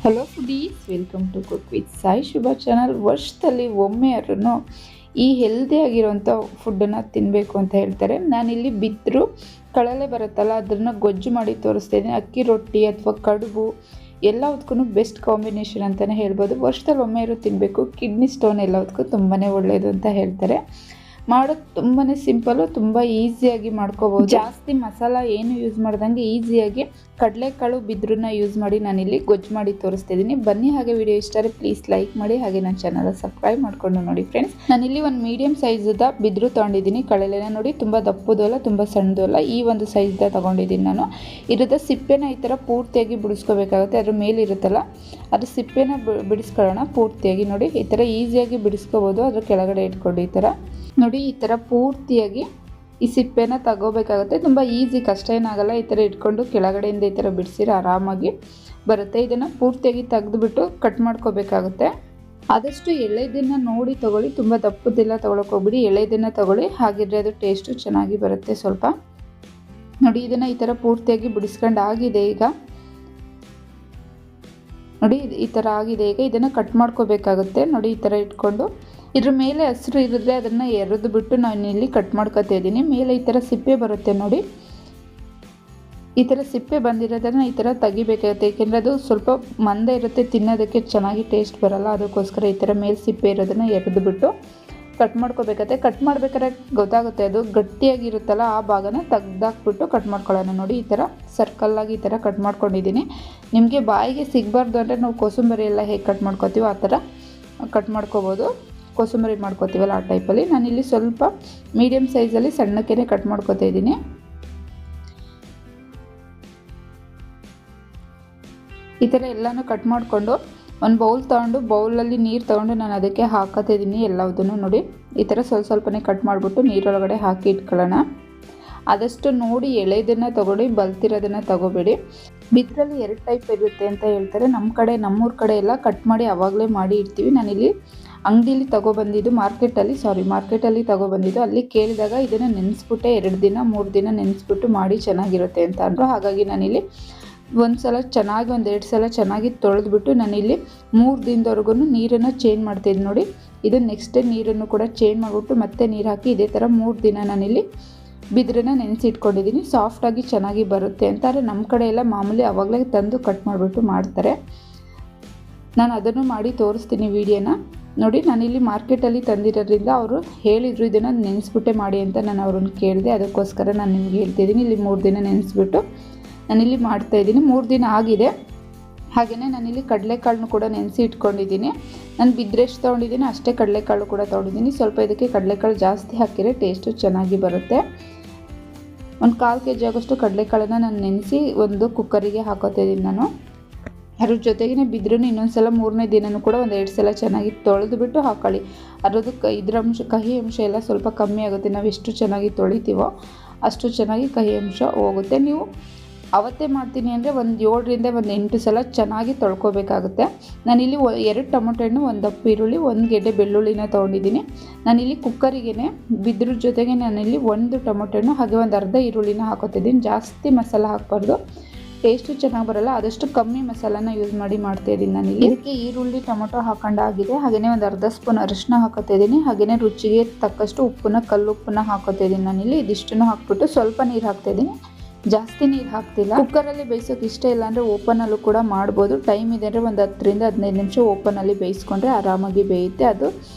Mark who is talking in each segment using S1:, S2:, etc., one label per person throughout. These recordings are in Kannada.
S1: Hello foodies, welcome to cook with Sai Shubha channel. ವರ್ಷದಲ್ಲಿ ಒಮ್ಮೆ ಆದ್ರೂ ಈ ಹೆಲ್ದಿ ಆಗಿರೋಂಥ ಫುಡ್ಡನ್ನು ತಿನ್ನಬೇಕು ಅಂತ ಹೇಳ್ತಾರೆ. ನಾನಿಲ್ಲಿ ಬಿದ್ದರೂ ಕಳಲೆ ಬರುತ್ತಲ್ಲ, ಅದನ್ನು ಗೊಜ್ಜು ಮಾಡಿ ತೋರಿಸ್ತಾ ಇದ್ದೀನಿ. ಅಕ್ಕಿ ರೊಟ್ಟಿ ಅಥವಾ ಕಡುಬು ಎಲ್ಲದಕ್ಕೂ ಬೆಸ್ಟ್ ಕಾಂಬಿನೇಷನ್ ಅಂತಲೇ ಹೇಳ್ಬೋದು. ವರ್ಷದಲ್ಲಿ ಒಮ್ಮೆ ತಿನ್ನಬೇಕು. ಕಿಡ್ನಿ ಸ್ಟೋನ್ ಎಲ್ಲದಕ್ಕೂ ತುಂಬಾ ಒಳ್ಳೆಯದು ಅಂತ ಹೇಳ್ತಾರೆ. ಮಾಡೋದು ತುಂಬಾ ಸಿಂಪಲ್ಲು, ತುಂಬ ಈಸಿಯಾಗಿ ಮಾಡ್ಕೋಬೋದು. ಜಾಸ್ತಿ ಮಸಾಲ ಏನು ಯೂಸ್ ಮಾಡ್ದಂಗೆ ಈಸಿಯಾಗಿ ಕಡಲೆಕಾಳು ಬಿದ್ರನ್ನ ಯೂಸ್ ಮಾಡಿ ನಾನಿಲ್ಲಿ ಗೊಜ್ಜು ಮಾಡಿ ತೋರಿಸ್ತಿದ್ದೀನಿ. ಬನ್ನಿ, ಹಾಗೆ ವಿಡಿಯೋ ಇಷ್ಟ ಆದರೆ ಪ್ಲೀಸ್ ಲೈಕ್ ಮಾಡಿ, ಹಾಗೆ ನನ್ನ ಚಾನಲ್ ಸಬ್ಸ್ಕ್ರೈಬ್ ಮಾಡ್ಕೊಂಡು ನೋಡಿ ಫ್ರೆಂಡ್ಸ್. ನಾನಿಲ್ಲಿ ಒಂದು ಮೀಡಿಯಮ್ ಸೈಜ್ದ ಬಿದ್ರು ತೊಗೊಂಡಿದ್ದೀನಿ. ಕಡಲೆನ ನೋಡಿ, ತುಂಬ ದಪ್ಪದು ಅಲ್ಲ, ತುಂಬ ಸಣ್ಣದು ಅಲ್ಲ, ಈ ಒಂದು ಸೈಜ್ದ ತೊಗೊಂಡಿದ್ದೀನಿ ನಾನು. ಇರೋದ ಸಿಪ್ಪೆನ ಈ ಥರ ಪೂರ್ತಿಯಾಗಿ ಬಿಡಿಸ್ಕೋಬೇಕಾಗುತ್ತೆ. ಅದ್ರ ಮೇಲೆ ಇರುತ್ತಲ್ಲ, ಅದ್ರ ಸಿಪ್ಪೆನ ಬಿಡಿಸ್ಕೊಳ್ಳೋಣ ಪೂರ್ತಿಯಾಗಿ. ನೋಡಿ, ಈ ಥರ ಈಸಿಯಾಗಿ ಬಿಡಿಸ್ಕೋಬೋದು. ಅದ್ರ ಕೆಳಗಡೆ ಇಟ್ಕೊಂಡು ಈ ಥರ ನೋಡಿ, ಈ ಥರ ಪೂರ್ತಿಯಾಗಿ ಈ ಸಿಪ್ಪೆನ ತಗೋಬೇಕಾಗುತ್ತೆ. ತುಂಬ ಈಸಿ, ಕಷ್ಟ ಏನಾಗಲ್ಲ. ಈ ಥರ ಇಟ್ಕೊಂಡು ಕೆಳಗಡೆಯಿಂದ ಈ ಥರ ಬಿಡಿಸಿದ್ರೆ ಆರಾಮಾಗಿ ಬರುತ್ತೆ. ಇದನ್ನು ಪೂರ್ತಿಯಾಗಿ ತೆಗೆದುಬಿಟ್ಟು ಕಟ್ ಮಾಡ್ಕೋಬೇಕಾಗುತ್ತೆ. ಆದಷ್ಟು ಎಳೆದನ್ನು ನೋಡಿ ತೊಗೊಳ್ಳಿ, ತುಂಬ ದಪ್ಪದೆಲ್ಲ ತೊಗೊಳಕ್ಕೆ ಹೋಗ್ಬಿಡಿ. ಎಳೆದನ್ನು ತೊಗೊಳ್ಳಿ, ಹಾಗಿದ್ರೆ ಅದು ಟೇಸ್ಟು ಚೆನ್ನಾಗಿ ಬರುತ್ತೆ ಸ್ವಲ್ಪ. ನೋಡಿ, ಇದನ್ನು ಈ ಥರ ಪೂರ್ತಿಯಾಗಿ ಬಿಡಿಸ್ಕೊಂಡು ಆಗಿದೆ. ಈಗ ನೋಡಿ, ಈ ಥರ ಆಗಿದೆ. ಈಗ ಇದನ್ನು ಕಟ್ ಮಾಡ್ಕೋಬೇಕಾಗುತ್ತೆ. ನೋಡಿ, ಈ ಥರ ಇಟ್ಕೊಂಡು ಇದ್ರ ಮೇಲೆ ಹಸಿರು ಇರಿದ್ರೆ ಅದನ್ನು ಎರೆದು ಬಿಟ್ಟು ನಾನು ಇಲ್ಲಿ ಕಟ್ ಮಾಡ್ಕೊತಾ ಇದ್ದೀನಿ. ಮೇಲೆ ಈ ಥರ ಸಿಪ್ಪೆ ಬರುತ್ತೆ ನೋಡಿ, ಈ ಥರ ಸಿಪ್ಪೆ ಬಂದಿರೋದನ್ನು ಈ ಥರ ತೆಗಿಬೇಕಾಗುತ್ತೆ. ಏಕೆಂದರೆ ಅದು ಸ್ವಲ್ಪ ಮಂದ ಇರುತ್ತೆ, ತಿನ್ನೋದಕ್ಕೆ ಚೆನ್ನಾಗಿ ಟೇಸ್ಟ್ ಬರಲ್ಲ. ಅದಕ್ಕೋಸ್ಕರ ಈ ಥರ ಮೇಲೆ ಸಿಪ್ಪೆ ಇರೋದನ್ನು ಎರೆದು ಬಿಟ್ಟು ಕಟ್ ಮಾಡ್ಕೋಬೇಕಾಗುತ್ತೆ. ಕಟ್ ಮಾಡ್ಬೇಕಾದ್ರೆ ಗೊತ್ತಾಗುತ್ತೆ, ಅದು ಗಟ್ಟಿಯಾಗಿರುತ್ತಲ್ಲ ಆ ಭಾಗನ ತೆಗ್ದಾಕ್ಬಿಟ್ಟು ಕಟ್ ಮಾಡ್ಕೊಳ್ಳೋಣ. ನೋಡಿ, ಈ ಥರ ಸರ್ಕಲ್ಲಾಗಿ ಈ ಥರ ಕಟ್ ಮಾಡ್ಕೊಂಡಿದ್ದೀನಿ. ನಿಮಗೆ ಬಾಯಿಗೆ ಸಿಗಬಾರ್ದು ಅಂದರೆ ನಾವು ಕೋಸಂಬರಿ ಎಲ್ಲ ಹೇಗೆ ಕಟ್ ಮಾಡ್ಕೋತೀವೋ ಆ ಥರ ಕಟ್ ಮಾಡ್ಕೋಬೋದು. ಕೋಸಂಬರಿ ಮಾಡ್ಕೋತೀವಲ್ಲ ಆ ಟೈಪಲ್ಲಿ. ನಾನಿಲ್ಲಿ ಸ್ವಲ್ಪ ಮೀಡಿಯಮ್ ಸೈಜಲ್ಲಿ ಸಣ್ಣಕ್ಕೆ ಕಟ್ ಮಾಡ್ಕೋತಾ ಇದ್ದೀನಿ. ಈ ಥರ ಎಲ್ಲನೂ ಕಟ್ ಮಾಡಿಕೊಂಡು ಒಂದು ಬೌಲ್ ತೊಗೊಂಡು, ಬೌಲಲ್ಲಿ ನೀರು ತೊಗೊಂಡು ನಾನು ಅದಕ್ಕೆ ಹಾಕೋತಾ ಇದ್ದೀನಿ ಎಲ್ಲದನ್ನು. ನೋಡಿ, ಈ ಥರ ಸ್ವಲ್ಪನೇ ಕಟ್ ಮಾಡಿಬಿಟ್ಟು ನೀರೊಳಗಡೆ ಹಾಕಿ ಇಟ್ಕೊಳ್ಳೋಣ. ಆದಷ್ಟು ನೋಡಿ ಎಳೆದನ್ನು ತೊಗೊಳ್ಳಿ, ಬಲ್ತಿರೋದನ್ನು ತೊಗೋಬೇಡಿ. ಬಿದ್ರಲ್ಲಿ 2 ಟೈಪ್ ಇರುತ್ತೆ ಅಂತ ಹೇಳ್ತಾರೆ. ನಮ್ಮೂರ ಕಡೆ ಎಲ್ಲ ಕಟ್ ಮಾಡಿ ಆವಾಗಲೇ ಮಾಡಿ ಇಡ್ತೀವಿ. ನಾನಿಲ್ಲಿ ಅಂಗಡಿಯಲ್ಲಿ ತೊಗೊಬಂದಿದ್ದು, ಮಾರ್ಕೆಟಲ್ಲಿ ತೊಗೊಬಂದಿದ್ದು. ಅಲ್ಲಿ ಕೇಳಿದಾಗ ಇದನ್ನು ನೆನೆಸ್ಬಿಟ್ಟೆ 2 ದಿನ 3 ದಿನ ನೆನೆಸ್ಬಿಟ್ಟು ಮಾಡಿ ಚೆನ್ನಾಗಿರುತ್ತೆ ಅಂತ ಅಂದರು. ಹಾಗಾಗಿ ನಾನಿಲ್ಲಿ ಒಂದು 2 ಸಲ ಚೆನ್ನಾಗಿ ತೊಳೆದ್ಬಿಟ್ಟು ನಾನಿಲ್ಲಿ 3 ದಿನದವರೆಗೂ ನೀರನ್ನು ಚೇಂಜ್ ಮಾಡ್ತಾಯಿದ್ದೀನಿ. ನೋಡಿ, ಇದು ನೆಕ್ಸ್ಟ್ ಡೇ ನೀರನ್ನು ಕೂಡ ಚೇಂಜ್ ಮಾಡಿಬಿಟ್ಟು ಮತ್ತೆ ನೀರು ಹಾಕಿ ಇದೇ ಥರ 3 ದಿನ ನಾನಿಲ್ಲಿ ಬಿದ್ರನ್ನ ನೆನೆಸಿಟ್ಕೊಂಡಿದ್ದೀನಿ. ಸಾಫ್ಟಾಗಿ ಚೆನ್ನಾಗಿ ಬರುತ್ತೆ ಅಂತ. ಆದರೆ ನಮ್ಮ ಕಡೆ ಎಲ್ಲ ಮಾಮೂಲಿ ಆವಾಗಲೇ ತಂದು ಕಟ್ ಮಾಡಿಬಿಟ್ಟು ಮಾಡ್ತಾರೆ. ನಾನು ಅದನ್ನು ಮಾಡಿ ತೋರಿಸ್ತೀನಿ ವಿಡಿಯೋನ. ನೋಡಿ, ನಾನಿಲ್ಲಿ ಮಾರ್ಕೆಟಲ್ಲಿ ತಂದಿರೋದ್ರಿಂದ ಅವರು ಹೇಳಿದರು ಇದನ್ನು ನೆನೆಸ್ಬಿಟ್ಟೆ ಮಾಡಿ ಅಂತ. ನಾನು ಅವ್ರನ್ನ ಕೇಳಿದೆ, ಅದಕ್ಕೋಸ್ಕರ ನಾನು ನಿಮಗೆ ಹೇಳ್ತಿದ್ದೀನಿ. ಇಲ್ಲಿ 3 ದಿನ ನೆನೆಸ್ಬಿಟ್ಟು ನಾನಿಲ್ಲಿ ಮಾಡ್ತಾಯಿದ್ದೀನಿ. 3 ದಿನ ಆಗಿದೆ. ಹಾಗೆಯೇ ನಾನಿಲ್ಲಿ ಕಡಲೆಕಾಳನ್ನು ಕೂಡ ನೆನೆಸಿ ಇಟ್ಕೊಂಡಿದ್ದೀನಿ. ನಾನು ಬಿದ್ರೆಷ್ಟು ತೊಗೊಂಡಿದ್ದೀನಿ ಅಷ್ಟೇ ಕಡಲೆಕಾಳು ಕೂಡ ತೊಗೊಂಡಿದ್ದೀನಿ. ಸ್ವಲ್ಪ ಇದಕ್ಕೆ ಕಡಲೆಕಾಳು ಜಾಸ್ತಿ ಹಾಕಿದರೆ ಟೇಸ್ಟು ಚೆನ್ನಾಗಿ ಬರುತ್ತೆ. ಒಂದು 1/4 kg ಆಗೋಷ್ಟು ಕಡಲೆಕಾಳನ್ನು ನಾನು ನೆನೆಸಿ ಒಂದು ಕುಕ್ಕರಿಗೆ ಹಾಕೋತಾ ಇದ್ದೀನಿ ನಾನು. ಅದ್ರ ಜೊತೆಗೇ ಬಿದ್ರೂ ಇನ್ನೊಂದು ಸಲ 3ನೇ ದಿನವೂ ಕೂಡ 2 ಸಲ ಚೆನ್ನಾಗಿ ತೊಳೆದುಬಿಟ್ಟು ಹಾಕೊಳ್ಳಿ. ಅದ್ರದ್ದು ಕಹಿ ಅಂಶ ಎಲ್ಲ ಸ್ವಲ್ಪ ಕಮ್ಮಿ ಆಗುತ್ತೆ. ನಾವು ಎಷ್ಟು ಚೆನ್ನಾಗಿ ತೊಳಿತೀವೋ ಅಷ್ಟು ಚೆನ್ನಾಗಿ ಕಹಿ ಅಂಶ ಹೋಗುತ್ತೆ. ನೀವು ಅವತ್ತೇ ಮಾಡ್ತೀನಿ ಅಂದರೆ ಒಂದು 7ರಿಂದ 8 ಸಲ ಚೆನ್ನಾಗಿ ತೊಳ್ಕೊಬೇಕಾಗುತ್ತೆ. ನಾನಿಲ್ಲಿ 2 ಟೊಮೊಟೊ ಹಣ್ಣು, 1 ದಪ್ಪ ಈರುಳ್ಳಿ, 1 ಗೆಡ್ಡೆ ಬೆಳ್ಳುಳ್ಳಿನ ತೊಗೊಂಡಿದ್ದೀನಿ. ನಾನಿಲ್ಲಿ ಕುಕ್ಕರಿಗೇ ಬಿದ್ರ ಜೊತೆಗೆ ನಾನಿಲ್ಲಿ 1 ಟೊಮೊಟೊ ಹಣ್ಣು ಹಾಗೆ 1 ಅರ್ಧ ಈರುಳ್ಳಿನ ಹಾಕೋತಿದ್ದೀನಿ. ಜಾಸ್ತಿ ಮಸಾಲ ಹಾಕಬಾರ್ದು, ಟೇಸ್ಟು ಚೆನ್ನಾಗಿ ಬರೋಲ್ಲ. ಆದಷ್ಟು ಕಮ್ಮಿ ಮಸಾಲಾನ ಯೂಸ್ ಮಾಡಿ ಮಾಡ್ತಾಯಿದ್ದೀನಿ ನಾನಿಲ್ಲಿ. ಇದಕ್ಕೆ ಈರುಳ್ಳಿ ಟೊಮೊಟೊ ಹಾಕೊಂಡಾಗಿದೆ. ಹಾಗೆಯೇ 1 ಅರ್ಧ ಸ್ಪೂನ್ ಅರಿಶಿನ ಹಾಕೋತಿದ್ದೀನಿ. ಹಾಗೆಯೇ ರುಚಿಗೆ ತಕ್ಕಷ್ಟು ಉಪ್ಪನ್ನ, ಕಲ್ಲುಪ್ಪನ್ನ ಹಾಕೋತಿದ್ದೀನಿ ನಾನಿಲ್ಲಿ. ಇದಿಷ್ಟನ್ನು ಹಾಕ್ಬಿಟ್ಟು ಸ್ವಲ್ಪ ನೀರು ಹಾಕ್ತಾಯಿದ್ದೀನಿ, ಜಾಸ್ತಿ ನೀರು ಹಾಕ್ತಿಲ್ಲ. ಕುಕ್ಕರಲ್ಲಿ ಬೇಯಿಸೋಕೆ ಇಷ್ಟ ಇಲ್ಲ ಅಂದರೆ ಓಪನಲ್ಲೂ ಕೂಡ ಮಾಡ್ಬೋದು. ಟೈಮ್ ಇದೆ ಅಂದರೆ ಒಂದು 10ರಿಂದ 15 ನಿಮಿಷ ಓಪನಲ್ಲಿ ಬೇಯಿಸ್ಕೊಂಡ್ರೆ ಆರಾಮಾಗಿ ಬೇಯುತ್ತೆ. ಅದು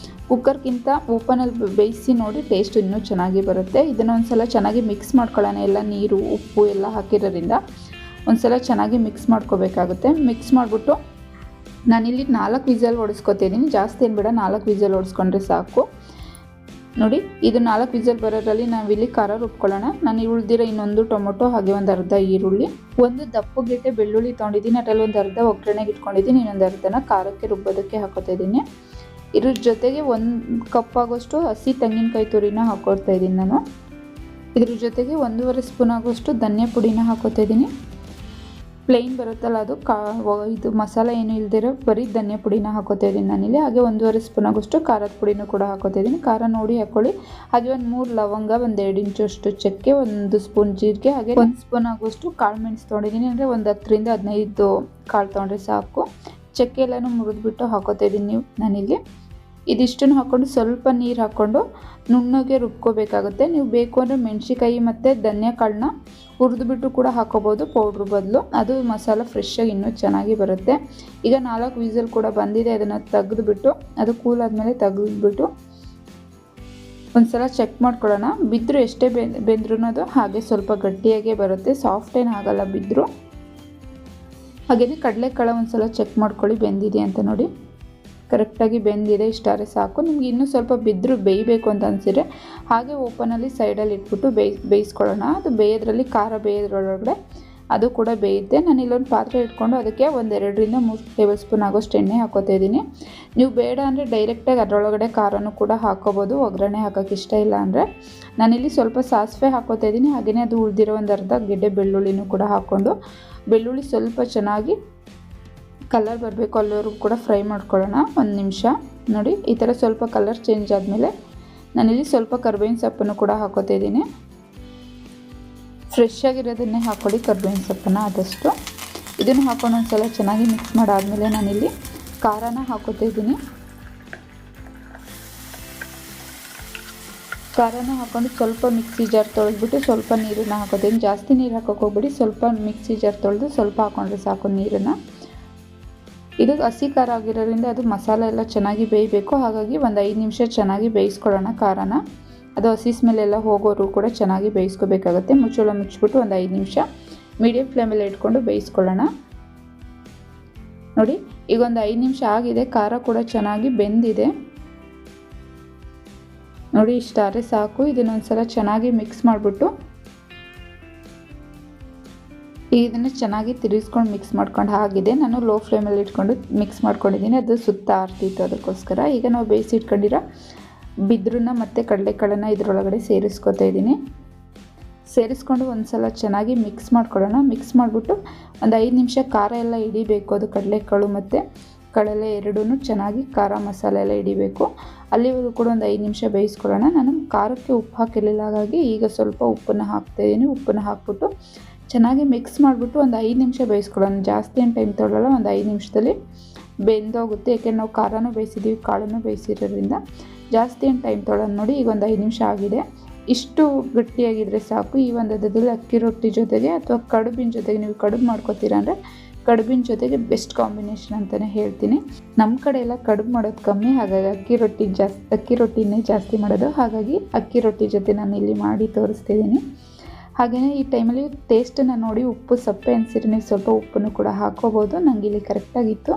S1: ಕುಕ್ಕರ್ಗಿಂತ ಓಪನಲ್ಲಿ ಬೇಯಿಸಿ ನೋಡಿ, ಟೇಸ್ಟ್ ಇನ್ನೂ ಚೆನ್ನಾಗಿ ಬರುತ್ತೆ. ಇದನ್ನು ಒಂದು ಸಲ ಚೆನ್ನಾಗಿ ಮಿಕ್ಸ್ ಮಾಡ್ಕೊಳ್ಳೋಣ. ಎಲ್ಲ ನೀರು ಉಪ್ಪು ಎಲ್ಲ ಹಾಕಿರೋದ್ರಿಂದ ಒಂದು ಸಲ ಚೆನ್ನಾಗಿ ಮಿಕ್ಸ್ ಮಾಡ್ಕೋಬೇಕಾಗುತ್ತೆ. ಮಿಕ್ಸ್ ಮಾಡಿಬಿಟ್ಟು ನಾನಿಲ್ಲಿ 4 ವಿಸಲ್ ಹೊಡಿಸ್ಕೊತಿದ್ದೀನಿ. ಜಾಸ್ತಿ ಏನು ಬೇಡ, 4 ವಿಸಲ್ ಹೊಡಿಸ್ಕೊಂಡ್ರೆ ಸಾಕು. ನೋಡಿ, ಇದು 4 ವಿಸಲ್ ಬರೋದ್ರಲ್ಲಿ ನಾವಿಲ್ಲಿ ಖಾರ ರುಬ್ಕೊಳ್ಳೋಣ. ನಾನು ಉಳಿದಿರೋ ಇನ್ನೊಂದು ಟೊಮೊಟೊ ಹಾಗೆ 1 ಅರ್ಧ ಈರುಳ್ಳಿ, 1 ದಪ್ಪ ಗೆಡ್ಡೆ ಬೆಳ್ಳುಳ್ಳಿ ತೊಗೊಂಡಿದ್ದೀನಿ. ಅದರಲ್ಲಿ 1 ಅರ್ಧ ಒಗ್ಗರಣೆಗೆ ಇಟ್ಕೊಂಡಿದ್ದೀನಿ. ಇನ್ನೊಂದು ಅರ್ಧನ ಖಾರಕ್ಕೆ ರುಬ್ಬೋದಕ್ಕೆ ಹಾಕೋತಾ ಇದ್ದೀನಿ. ಇದ್ರ ಜೊತೆಗೆ 1 ಕಪ್ ಆಗೋಷ್ಟು ಹಸಿ ತೆಂಗಿನಕಾಯಿ ತುರಿನ ಹಾಕೋತಾ ಇದ್ದೀನಿ ನಾನು. ಇದ್ರ ಜೊತೆಗೆ 1.5 ಸ್ಪೂನ್ ಆಗೋಷ್ಟು ಧನಿಯಾ ಪುಡಿನ ಹಾಕೋತಾ ಇದ್ದೀನಿ. ಪ್ಲೇನ್ ಬರುತ್ತಲ್ಲ ಅದು, ಇದು ಮಸಾಲ ಏನು ಇಲ್ದಿರೋ ಬರೀ ಧನಿಯಾ ಪುಡಿನ ಹಾಕೋತಾ ಇದ್ದೀನಿ ನಾನಿಲ್ಲಿ. ಹಾಗೆ 1.5 ಸ್ಪೂನ್ ಆಗೋಷ್ಟು ಖಾರದ ಪುಡಿನೂ ಕೂಡ ಹಾಕೋತಾ ಇದ್ದೀನಿ. ಖಾರ ನೋಡಿ ಹಾಕ್ಕೊಳ್ಳಿ. ಹಾಗೆ 3 ಲವಂಗ, 2 ಇಂಚಷ್ಟು ಚಕ್ಕೆ, 1 ಸ್ಪೂನ್ ಜೀರಿಗೆ, ಹಾಗೆ 1 ಸ್ಪೂನ್ ಆಗೋಷ್ಟು ಕಾಳು ಮೆಣಸು ತೊಗೊಂಡಿದ್ದೀನಿ. ಅಂದರೆ 10ರಿಂದ 15 ಕಾಳು ತೊಗೊಂಡ್ರೆ ಸಾಕು. ಚಕ್ಕೆ ಎಲ್ಲನೂ ಮುರಿದ್ಬಿಟ್ಟು ಹಾಕೋತಾ ಇದ್ದೀನಿ ನಾನಿಲ್ಲಿ. ಇದಿಷ್ಟನ್ನು ಹಾಕ್ಕೊಂಡು ಸ್ವಲ್ಪ ನೀರು ಹಾಕ್ಕೊಂಡು ನುಣ್ಣಗೆ ರುಬ್ಕೋಬೇಕಾಗುತ್ತೆ. ನೀವು ಬೇಕು ಅಂದರೆ ಮೆಣಸಿಕಾಯಿ ಮತ್ತು ಧನಿಯಾ ಕಾಳನ್ನ ಹುರಿದ್ಬಿಟ್ಟು ಕೂಡ ಹಾಕೋಬೋದು ಪೌಡ್ರ್ ಬದಲು. ಅದು ಮಸಾಲ ಫ್ರೆಶ್ಶಾಗಿ ಇನ್ನೂ ಚೆನ್ನಾಗಿ ಬರುತ್ತೆ. ಈಗ 4 ವಿಸಲ್ ಕೂಡ ಬಂದಿದೆ. ಅದನ್ನು ತೆಗೆದುಬಿಟ್ಟು ಅದು ಕೂಲ್ ಆದಮೇಲೆ ತೆಗೆದುಬಿಟ್ಟು ಒಂದ್ಸಲ ಚೆಕ್ ಮಾಡ್ಕೊಳ್ಳೋಣ. ಬಿದ್ದರೂ ಎಷ್ಟೇ ಬೆಂದ್ರೂ ಅದು ಹಾಗೆ ಸ್ವಲ್ಪ ಗಟ್ಟಿಯಾಗೇ ಬರುತ್ತೆ, ಸಾಫ್ಟ್ ಏನು ಆಗಲ್ಲ ಬಿದ್ದರೂ. ಹಾಗೆಯೇ ಕಡಲೆಕಾಳು ಒಂದ್ಸಲ ಚೆಕ್ ಮಾಡ್ಕೊಳ್ಳಿ ಬೆಂದಿದೆ ಅಂತ. ನೋಡಿ ಕರೆಕ್ಟಾಗಿ ಬೆಂದಿದೆ, ಇಷ್ಟಾರೆ ಸಾಕು. ನಿಮ್ಗೆ ಇನ್ನೂ ಸ್ವಲ್ಪ ಬಿದ್ದರೂ ಬೇಯಬೇಕು ಅಂತ ಅನಿಸಿದ್ರೆ ಹಾಗೆ ಓಪನಲ್ಲಿ ಸೈಡಲ್ಲಿ ಇಟ್ಬಿಟ್ಟು ಬೇಯಿಸ್ಕೊಳ್ಳೋಣ. ಅದು ಬೇಯೋದ್ರಲ್ಲಿ ಖಾರ ಬೇಯೋದ್ರೊಳಗಡೆ ಅದು ಕೂಡ ಬೇಯುತ್ತೆ. ನಾನು ಇಲ್ಲೊಂದು ಪಾತ್ರೆ ಇಟ್ಕೊಂಡು ಅದಕ್ಕೆ 1-2 ರಿಂದ 3 ಟೇಬಲ್ ಸ್ಪೂನ್ ಆಗೋಷ್ಟು ಎಣ್ಣೆ ಹಾಕೋತಾ ಇದ್ದೀನಿ. ನೀವು ಬೇಡ ಅಂದರೆ ಡೈರೆಕ್ಟಾಗಿ ಅದರೊಳಗಡೆ ಖಾರನೂ ಕೂಡ ಹಾಕೋಬೋದು, ಒಗ್ಗರಣೆ ಹಾಕೋಕ್ಕೆ ಇಷ್ಟ ಇಲ್ಲ ಅಂದರೆ. ನಾನಿಲ್ಲಿ ಸ್ವಲ್ಪ ಸಾಸಿವೆ ಹಾಕೋತಾ ಇದ್ದೀನಿ. ಹಾಗೆಯೇ ಅದು ಉಳಿದಿರೋ ಒಂದು ಅರ್ಧ ಗೆಡ್ಡೆ ಬೆಳ್ಳುಳ್ಳಿನೂ ಕೂಡ ಹಾಕ್ಕೊಂಡು ಬೆಳ್ಳುಳ್ಳಿ ಸ್ವಲ್ಪ ಚೆನ್ನಾಗಿ ಕಲರ್ ಬರಬೇಕು ಅಲ್ಲಿವರೆಗೂ ಕೂಡ ಫ್ರೈ ಮಾಡ್ಕೊಳ್ಳೋಣ 1 ನಿಮಿಷ. ನೋಡಿ ಈ ಥರ ಸ್ವಲ್ಪ ಕಲರ್ ಚೇಂಜ್ ಆದಮೇಲೆ ನಾನಿಲ್ಲಿ ಸ್ವಲ್ಪ ಕರ್ಬೇವಿನ ಸೊಪ್ಪನ್ನು ಕೂಡ ಹಾಕೋತಾ ಇದ್ದೀನಿ. ಫ್ರೆಶ್ ಆಗಿರೋದನ್ನೇ ಹಾಕ್ಕೊಳ್ಳಿ ಕರ್ಬೇವಿನ ಸೊಪ್ಪನ್ನು ಆದಷ್ಟು. ಇದನ್ನು ಹಾಕೊಂಡು ಒಂದ್ಸಲ ಚೆನ್ನಾಗಿ ಮಿಕ್ಸ್ ಮಾಡಾದಮೇಲೆ ನಾನಿಲ್ಲಿ ಖಾರನ ಹಾಕೋತಾ ಇದ್ದೀನಿ. ಖಾರನ ಹಾಕ್ಕೊಂಡು ಸ್ವಲ್ಪ ಮಿಕ್ಸಿ ಜಾರ್ ತೊಳೆದ್ಬಿಟ್ಟು ಸ್ವಲ್ಪ ನೀರನ್ನು ಹಾಕೋತೀನಿ. ಜಾಸ್ತಿ ನೀರು ಹಾಕೋಕೆ ಹೋಗ್ಬಿಡಿ, ಸ್ವಲ್ಪ ಮಿಕ್ಸಿ ಜಾರ್ ತೊಳೆದು ಸ್ವಲ್ಪ ಹಾಕ್ಕೊಂಡ್ರೆ ಸಾಕು ನೀರನ್ನು. ಇದು ಹಸಿ ಖಾರ ಆಗಿರೋದ್ರಿಂದ ಅದು ಮಸಾಲೆ ಎಲ್ಲ ಚೆನ್ನಾಗಿ ಬೇಯಬೇಕು. ಹಾಗಾಗಿ ಒಂದು 5 ನಿಮಿಷ ಚೆನ್ನಾಗಿ ಬೇಯಿಸ್ಕೊಳ್ಳೋಣ ಖಾರನ. ಅದು ಹಸಿ ಸ್ಮೆಲ್ಲೆಲ್ಲ ಹೋಗೋರು ಕೂಡ ಚೆನ್ನಾಗಿ ಬೇಯಿಸ್ಕೋಬೇಕಾಗುತ್ತೆ. ಮುಚ್ಚಳ ಮುಚ್ಚಿಬಿಟ್ಟು ಒಂದು 5 ನಿಮಿಷ ಮೀಡಿಯಮ್ ಫ್ಲೇಮಲ್ಲಿ ಇಟ್ಕೊಂಡು ಬೇಯಿಸ್ಕೊಳ್ಳೋಣ. ನೋಡಿ ಈಗ ಒಂದು 5 ನಿಮಿಷ ಆಗಿದೆ, ಖಾರ ಕೂಡ ಚೆನ್ನಾಗಿ ಬೆಂದಿದೆ. ನೋಡಿ ಇಷ್ಟಾರೆ ಸಾಕು. ಇದನ್ನೊಂದ್ಸಲ ಚೆನ್ನಾಗಿ ಮಿಕ್ಸ್ ಮಾಡಿಬಿಟ್ಟು ಇದನ್ನು ಚೆನ್ನಾಗಿ ತಿರುಗಿಸ್ಕೊಂಡು ಮಿಕ್ಸ್ ಮಾಡ್ಕೊಂಡು ಆಗಿದೆ. ನಾನು ಲೋ ಫ್ಲೇಮಲ್ಲಿ ಇಟ್ಕೊಂಡು ಮಿಕ್ಸ್ ಮಾಡ್ಕೊಂಡಿದ್ದೀನಿ, ಅದು ಸುತ್ತ ಆರ್ತಿತ್ತು ಅದಕ್ಕೋಸ್ಕರ. ಈಗ ನಾವು ಬೇಯಿಸಿ ಇಟ್ಕೊಂಡಿರೋ ಬಿದ್ರನ್ನ ಮತ್ತು ಕಡಲೆಕಾಳನ್ನು ಇದರೊಳಗಡೆ ಸೇರಿಸ್ಕೊತಾ ಇದ್ದೀನಿ. ಸೇರಿಸ್ಕೊಂಡು ಒಂದ್ಸಲ ಚೆನ್ನಾಗಿ ಮಿಕ್ಸ್ ಮಾಡ್ಕೊಳ್ಳೋಣ. ಮಿಕ್ಸ್ ಮಾಡಿಬಿಟ್ಟು ಒಂದು 5 ನಿಮಿಷ ಖಾರ ಎಲ್ಲ ಹಿಡಿಬೇಕು. ಅದು ಕಡಲೆಕಾಳು ಮತ್ತು ಕಡಲೆ ಎರಡೂ ಚೆನ್ನಾಗಿ ಖಾರ ಮಸಾಲೆ ಎಲ್ಲ ಹಿಡಿಬೇಕು. ಅಲ್ಲಿವರೆಗೂ ಕೂಡ ಒಂದು 5 ನಿಮಿಷ ಬೇಯಿಸ್ಕೊಳ್ಳೋಣ. ನಾನು ಖಾರಕ್ಕೆ ಉಪ್ಪು ಹಾಕಿರಲಿಲ್ಲ, ಹಾಗಾಗಿ ಈಗ ಸ್ವಲ್ಪ ಉಪ್ಪನ್ನು ಹಾಕ್ತಾಯಿದ್ದೀನಿ. ಉಪ್ಪನ್ನು ಹಾಕ್ಬಿಟ್ಟು ಚೆನ್ನಾಗಿ ಮಿಕ್ಸ್ ಮಾಡಿಬಿಟ್ಟು ಒಂದು 5 ನಿಮಿಷ ಬೇಯಿಸ್ಕೊಳ್ಳೋಣ. ಜಾಸ್ತಿ ಏನು ಟೈಮ್ ತೊಗೊಳ್ಳಲ್ಲ, ಒಂದು 5 ನಿಮಿಷದಲ್ಲಿ ಬೆಂದೋಗುತ್ತೆ. ಯಾಕೆಂದ್ರೆ ನಾವು ಖಾರನೂ ಬೇಯಿಸಿದ್ದೀವಿ, ಕಾಳನ್ನು ಬೇಯಿಸಿರೋದ್ರಿಂದ ಜಾಸ್ತಿ ಏನು ಟೈಮ್ ತೊಗೊಳ್ಳೋಣ. ನೋಡಿ ಈಗ ಒಂದು 5 ನಿಮಿಷ ಆಗಿದೆ. ಇಷ್ಟು ಗಟ್ಟಿಯಾಗಿದ್ದರೆ ಸಾಕು. ಈ ಒಂದು ಹದದಲ್ಲಿ ಅಕ್ಕಿ ರೊಟ್ಟಿ ಜೊತೆಗೆ ಅಥವಾ ಕಡುಬಿನ ಜೊತೆಗೆ, ನೀವು ಕಡುಬು ಮಾಡ್ಕೊತೀರ ಅಂದರೆ ಕಡುಬಿನ ಜೊತೆಗೆ ಬೆಸ್ಟ್ ಕಾಂಬಿನೇಷನ್ ಅಂತಲೇ ಹೇಳ್ತೀನಿ. ನಮ್ಮ ಕಡೆ ಎಲ್ಲ ಕಡುಬು ಮಾಡೋದು ಕಮ್ಮಿ, ಹಾಗಾಗಿ ಅಕ್ಕಿ ರೊಟ್ಟಿನೇ ಜಾಸ್ತಿ ಮಾಡೋದು. ಹಾಗಾಗಿ ಅಕ್ಕಿ ರೊಟ್ಟಿ ಜೊತೆ ನಾನು ಇಲ್ಲಿ ಮಾಡಿ ತೋರಿಸ್ತಿದ್ದೀನಿ. ಹಾಗೆಯೇ ಈ ಟೈಮಲ್ಲಿ ಟೇಸ್ಟನ್ನು ನೋಡಿ ಉಪ್ಪು ಸಪ್ಪೆ ಅನಿಸಿದ್ರೆ ನೀವು ಸ್ವಲ್ಪ ಉಪ್ಪನ್ನು ಕೂಡ ಹಾಕೋಬೋದು. ನನಗೆ ಇಲ್ಲಿ ಕರೆಕ್ಟಾಗಿತ್ತು.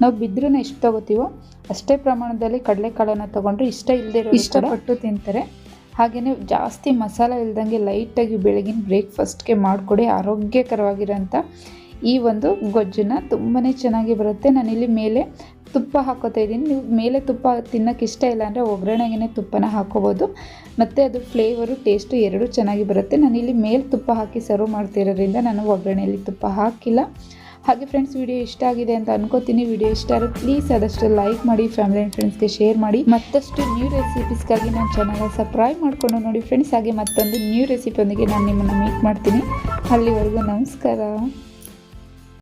S1: ನಾವು ಬಿದ್ರೂ ಎಷ್ಟು ತೊಗೋತೀವೋ ಅಷ್ಟೇ ಪ್ರಮಾಣದಲ್ಲಿ ಕಡಲೆಕಾಳನ್ನು ತೊಗೊಂಡ್ರೆ ಇಷ್ಟಪಟ್ಟು ತಿಂತಾರೆ. ಹಾಗೆಯೇ ಜಾಸ್ತಿ ಮಸಾಲೆ ಇಲ್ದಂಗೆ ಲೈಟಾಗಿ ಬೆಳಗಿನ ಬ್ರೇಕ್ಫಾಸ್ಟ್ಗೆ ಮಾಡಿಕೊಡಿ. ಆರೋಗ್ಯಕರವಾಗಿರೋಂಥ ಈ ಒಂದು ಗೊಜ್ಜನ್ನು ತುಂಬಾ ಚೆನ್ನಾಗಿ ಬರುತ್ತೆ. ನಾನಿಲ್ಲಿ ಮೇಲೆ ತುಪ್ಪ ಹಾಕೋತಾ ಇದ್ದೀನಿ. ನೀವು ಮೇಲೆ ತುಪ್ಪ ತಿನ್ನೋಕ್ಕೆ ಇಷ್ಟ ಇಲ್ಲ ಅಂದರೆ ಒಗ್ಗರಣೆಗೆ ತುಪ್ಪನ ಹಾಕೋಬೋದು. ಮತ್ತು ಅದು ಫ್ಲೇವರು ಟೇಸ್ಟು ಎರಡೂ ಚೆನ್ನಾಗಿ ಬರುತ್ತೆ. ನಾನಿಲ್ಲಿ ಮೇಲೆ ತುಪ್ಪ ಹಾಕಿ ಸರ್ವ್ ಮಾಡ್ತಿರೋದ್ರಿಂದ ನಾನು ಒಗ್ಗರಣೆಯಲ್ಲಿ ತುಪ್ಪ ಹಾಕಿಲ್ಲ. ಹಾಗೆ ಫ್ರೆಂಡ್ಸ್, ವಿಡಿಯೋ ಇಷ್ಟ ಆಗಿದೆ ಅಂತ ಅನ್ಕೋತೀನಿ. ವಿಡಿಯೋ ಇಷ್ಟ ಆದರೆ ಪ್ಲೀಸ್ ಆದಷ್ಟು ಲೈಕ್ ಮಾಡಿ, ಫ್ಯಾಮಿಲಿ ಆ್ಯಂಡ್ ಫ್ರೆಂಡ್ಸ್ಗೆ ಶೇರ್ ಮಾಡಿ. ಮತ್ತಷ್ಟು ನ್ಯೂ ರೆಸಿಪೀಸ್ಗಾಗಿ ನನ್ನ ಚಾನಲ್ನ ಸಬ್ಸ್ಕ್ರೈಬ್ ಮಾಡಿಕೊಂಡು ನೋಡಿ ಫ್ರೆಂಡ್ಸ್. ಹಾಗೆ ಮತ್ತೊಂದು ನ್ಯೂ ರೆಸಿಪಿಯೊಂದಿಗೆ ನಾನು ನಿಮ್ಮನ್ನು ಮೀಟ್ ಮಾಡ್ತೀನಿ. ಅಲ್ಲಿವರೆಗೂ ನಮಸ್ಕಾರ.